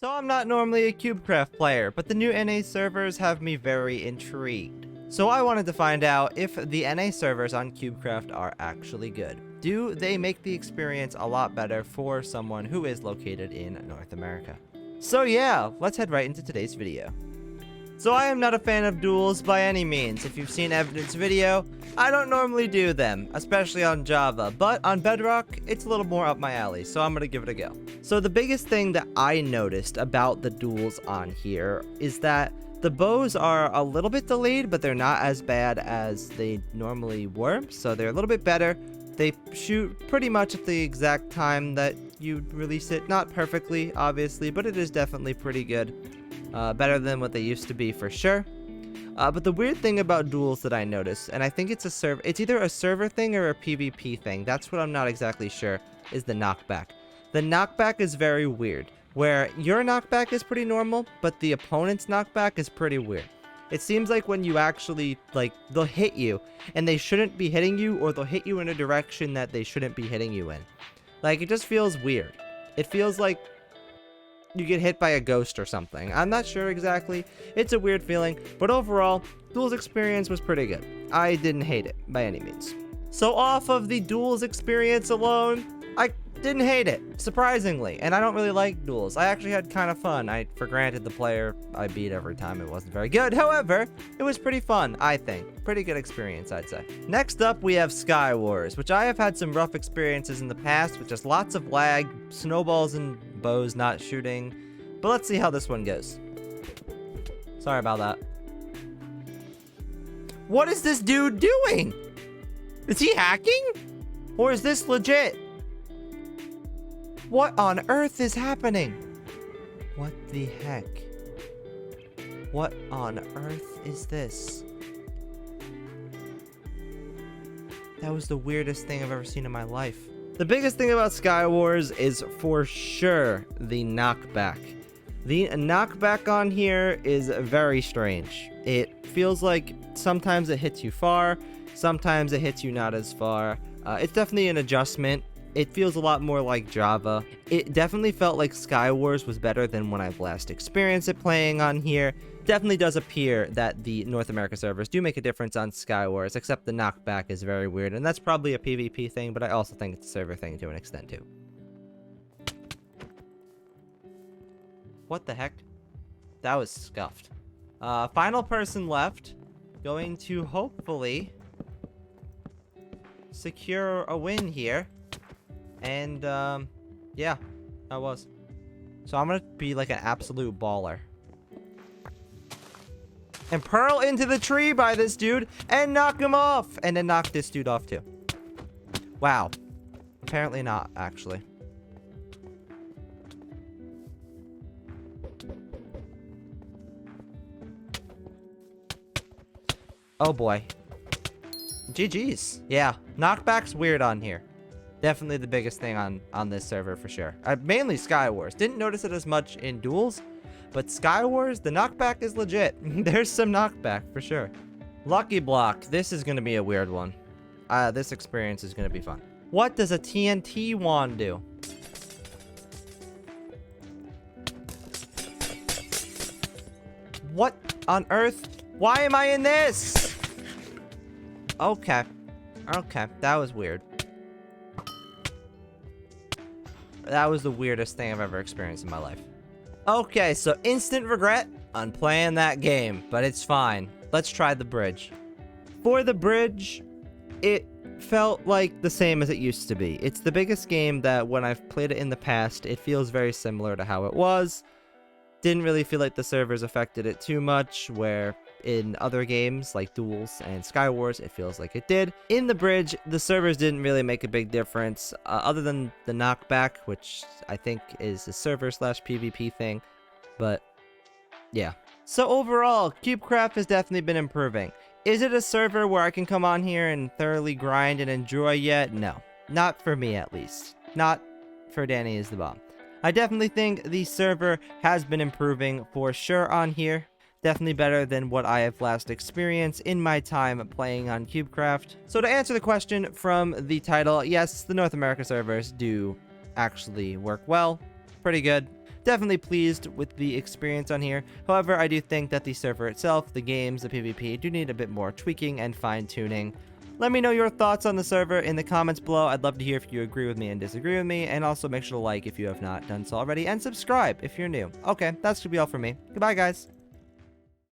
So I'm not normally a Cubecraft player, but the new NA servers have me very intrigued. So I wanted to find out if the NA servers on Cubecraft are actually good. Do they make the experience a lot better for someone who is located in North America? So yeah, let's head right into today's video. So I am not a fan of duels by any means. If you've seen Evidence video, I don't normally do them, especially on Java, but on Bedrock, it's a little more up my alley, so I'm gonna give it a go. So the biggest thing that I noticed about the duels on here is that the bows are a little bit delayed, but they're not as bad as they normally were, so they're a little bit better. They shoot pretty much at the exact time that you release it. Not perfectly, obviously, but it is definitely pretty good. Better than what they used to be for sure. But the weird thing about duels that I notice, and I think it's either a server thing or a PvP thing, that's what I'm not exactly sure, is the knockback. The knockback is very weird, where your knockback is pretty normal, but the opponent's knockback is pretty weird. It seems like when you actually, they'll hit you, and they shouldn't be hitting you, or they'll hit you in a direction that they shouldn't be hitting you in. It just feels weird. It feels like you get hit by a ghost or something. I'm not sure exactly. It's a weird feeling, but overall, duels experience was pretty good. I didn't hate it by any means. So off of the duels experience alone, I didn't hate it, surprisingly, and I don't really like duels. I actually had kind of fun. For granted, the player I beat every time, it wasn't very good. However, it was pretty fun, I think. Pretty good experience, I'd say. Next up, we have Sky Wars, which I have had some rough experiences in the past with just lots of lag, snowballs and bows not shooting. But let's see how this one goes. Sorry about that. What is this dude doing? Is he hacking? Or is this legit? What on earth is happening? What the heck? What on earth is this? That was the weirdest thing I've ever seen in my life. The biggest thing about Sky Wars is for sure the knockback. The knockback on here is very strange. It feels like sometimes it hits you far, sometimes it hits you not as far. It's definitely an adjustment. It feels a lot more like Java. It definitely felt like Sky Wars was better than when I've last experienced it playing on here. Definitely does appear that the North America servers do make a difference on Sky Wars, except the knockback is very weird, and that's probably a PvP thing, but I also think it's a server thing to an extent too. What the heck? That was scuffed. Final person left. Going to hopefully secure a win here. And, yeah, I was. So I'm gonna be like an absolute baller. And pearl into the tree by this dude and knock him off. And then knock this dude off too. Wow. Apparently not, actually. Oh boy. GG's. Yeah, knockback's weird on here. Definitely the biggest thing on this server for sure. Mainly Sky Wars. Didn't notice it as much in duels, but Sky Wars, the knockback is legit. There's some knockback for sure. Lucky Block. This is going to be a weird one. This experience is going to be fun. What does a TNT wand do? What on earth? Why am I in this? Okay. Okay, that was weird. That was the weirdest thing I've ever experienced in my life. Okay, so instant regret on playing that game, but it's fine. Let's try the bridge. For the bridge, it felt like the same as it used to be. It's the biggest game that when I've played it in the past, it feels very similar to how it was. Didn't really feel like the servers affected it too much, where in other games like Duels and Sky Wars, it feels like it did. In the bridge, the servers didn't really make a big difference, other than the knockback, which I think is a server/PvP thing, but yeah. So overall, Cubecraft has definitely been improving. Is it a server where I can come on here and thoroughly grind and enjoy yet? No. Not for me, at least. Not for DannyIsDahBomb. I definitely think the server has been improving for sure on here. Definitely better than what I have last experienced in my time playing on Cubecraft. So to answer the question from the title, yes, the North America servers do actually work well. Pretty good. definitely pleased with the experience on here. However, I do think that the server itself, the games, the PvP do need a bit more tweaking and fine-tuning. Let me know your thoughts on the server in the comments below. I'd love to hear if you agree with me and disagree with me, and also make sure to like if you have not done so already, and subscribe if you're new. Okay, that's gonna be all for me. Goodbye, guys.